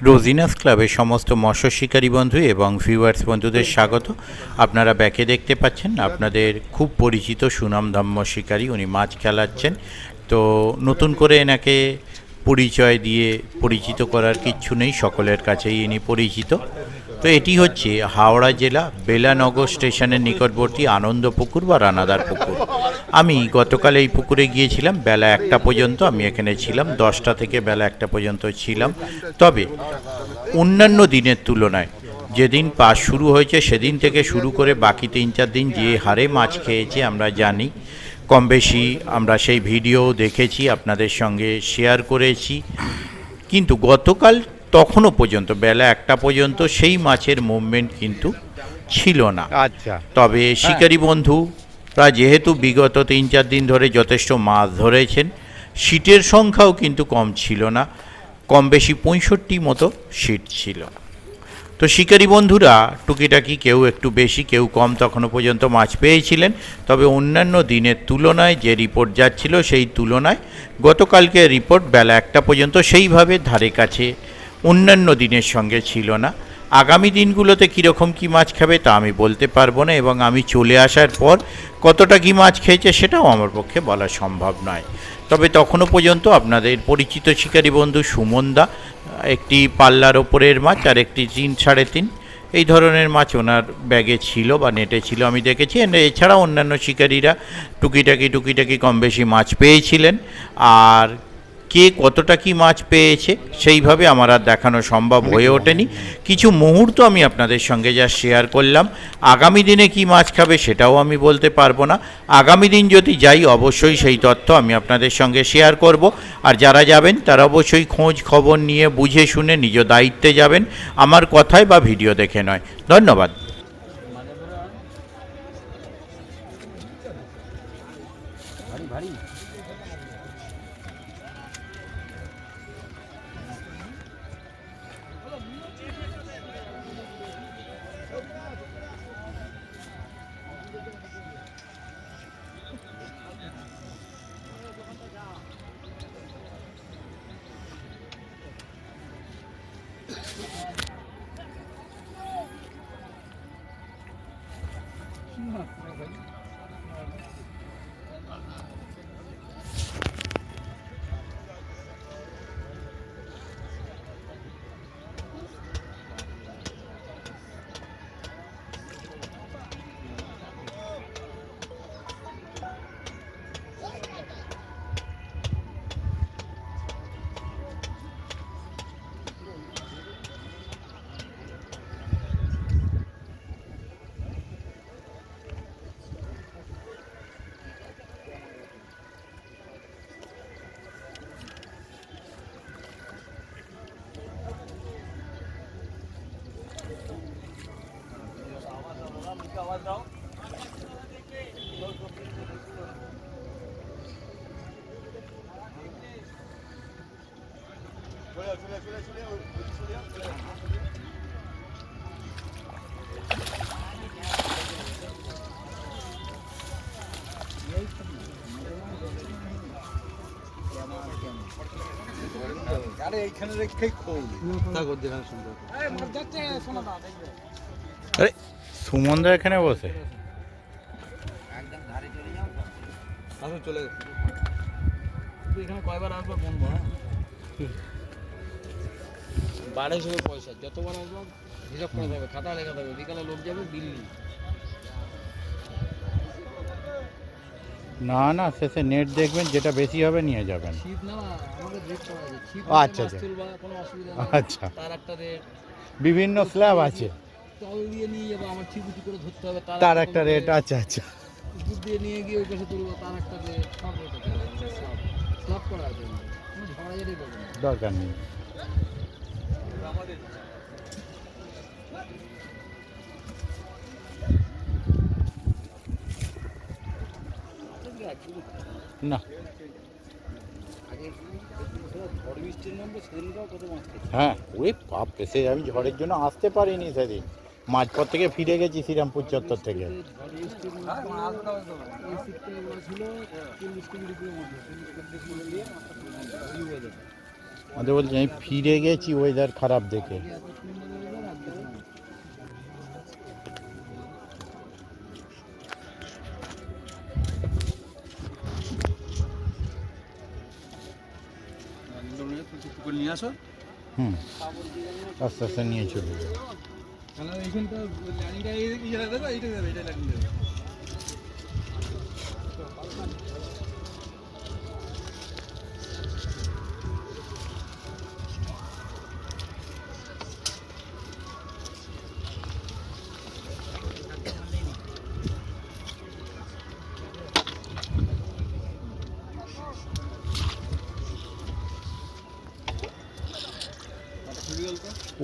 রোজিনাস ক্লাবের সমস্ত মৎস্য শিকারী বন্ধু এবং ভিউয়ার্স বন্ধুদের স্বাগত। আপনারা ব্যাকে দেখতে পাচ্ছেন আপনাদের খুব পরিচিত সুনামধন্য শিকারী, উনি মাছ খেলাচ্ছেন। তো নতুন করে এনাকে পরিচয় দিয়ে পরিচিত করার কিচ্ছু নেই, সকলের কাছেই ইনি পরিচিত। তো এটি হচ্ছে হাওড়া জেলা বেলানগর স্টেশনের নিকটবর্তী আনন্দপুকুর বা রানাদার পুকুর। আমি গতকাল এই পুকুরে গিয়েছিলাম বেলা 1টা পর্যন্ত। আমি এখানে ছিলাম 10টা থেকে বেলা 1টা পর্যন্ত ছিলাম। তবে অন্যান্য দিনের তুলনায় যেদিন পাস শুরু হয়েছে সেদিন থেকে শুরু করে বাকি 3-4 দিন যে হারে মাছ খেয়েছে আমরা জানি, কম বেশি আমরা সেই ভিডিও দেখেছি, আপনাদের সঙ্গে শেয়ার করেছি। কিন্তু গতকাল তখনও পর্যন্ত বেলা 1টা পর্যন্ত সেই মাছের মুভমেন্ট কিন্তু ছিল না। আচ্ছা, তবে শিকারী বন্ধুরা যেহেতু বিগত 3-4 দিন ধরে যথেষ্ট মাছ ধরেছেন, সিটের সংখ্যাও কিন্তু কম ছিল না, কম বেশি 65 মতো সিট ছিল। তো শিকারী বন্ধুরা টুকিটাকি কেউ একটু বেশি কেউ কম তখনও পর্যন্ত মাছ পেয়েছিলেন। তবে অন্যান্য দিনের তুলনায় যে রিপোর্ট যাচ্ছিল সেই তুলনায় গতকালকে রিপোর্ট বেলা 1টা পর্যন্ত সেইভাবে ধারে কাছে অন্যান্য দিনের সঙ্গে ছিল না। আগামী দিনগুলোতে কীরকম কী মাছ খাবে তা আমি বলতে পারবো না, এবং আমি চলে আসার পর কতটা কী মাছ খেয়েছে সেটাও আমার পক্ষে বলা সম্ভব নয়। তবে তখনও পর্যন্ত আপনাদের পরিচিত শিকারী বন্ধু সুমনদা একটি পাল্লার ওপরের মাছ আর একটি 3-3.5 এই ধরনের মাছ ওনার ব্যাগে ছিল বা নেটে ছিল, আমি দেখেছি। এছাড়া অন্যান্য শিকারীরা টুকিটাকি কম বেশি মাছ পেয়েছিলেন। আর কে কতটা কি মাছ পেয়েছে সেইভাবে আমার আর দেখানো সম্ভব হয়ে ওঠেনি। কিছু মুহূর্ত আমি আপনাদের সঙ্গে যা শেয়ার করলাম, আগামী দিনে কি মাছ খাবে সেটাও আমি বলতে পারবো না। আগামী দিন যদি যাই অবশ্যই সেই তথ্য আমি আপনাদের সঙ্গে শেয়ার করব। আর যারা যাবেন তারা অবশ্যই খোঁজ খবর নিয়ে বুঝে শুনে নিজ দায়িত্বে যাবেন, আমার কথায় বা ভিডিও দেখে নয়। ধন্যবাদ। আরে সুমনদা এখানে বসে চলে এখানে কয়বার আসবো বলবো। হ্যাঁ, বাড়ে হিসেবে পয়সা যতবার আসবো হিসাব করে দেবে, খাতা লেখা দেবে। বিকালে লোক যাবে দিল্লি। না না, শেষে নেট দেখবেন, যেটা বেশি হবে নিয়ে যাবেন। শীত না আমাদের রেট করা যায়, শীত আচ্ছা মাছ তুলবা কোনো অসুবিধা নেই। আচ্ছা, তার একটা রেট, বিভিন্ন স্ল্যাব আছে, তল দিয়ে নিয়ে যাবো আমার ঠিকুটি করে ধরতে হবে তার একটা রেট। আচ্ছা আচ্ছা, উপর দিয়ে নিয়ে গিয়ে ওই পাশে তুলবো তার একটা রেট। সব রেট আছে, স্ল্যাব করা আছে, কোনো ঝগড়াঝাটি করবে না। দরকার নেই। না, হ্যাঁ, ওই বাপ সে আমি ঝড়ের জন্য আসতে পারিনি সেদিন। মাঝপথ থেকে ফিরে গেছি শ্রীরামপুর চত্বর থেকে। আমাদের বলছি আমি ফিরে গেছি ওয়েদার খারাপ দেখে। এত সুন্দর weather আর দেখো না। নিয়ে আসো। হুম, আস্তে আস্তে নিয়ে চলে যাবে। তাহলে এইখানটা ল্যান্ডিংটা এই জায়গায় দেবে, এইটা দেবে, এটা ল্যান্ডিং দেবে।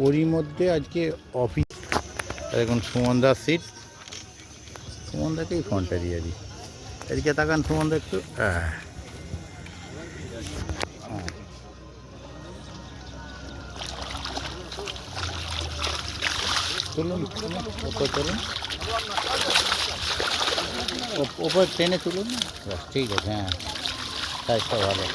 ওরই মধ্যে আজকে অফিস, এখন সুমনদার সিট, সুমনদাকেই ফোনটা দিয়ে দিই। এদিকে তাকান সুমনদা একটু। হ্যাঁ, তুলুন ওপর তুলুন, ওপর ট্রেনে তুলুন। ব্যাস ঠিক আছে, হ্যাঁ সাইজটা ভালো।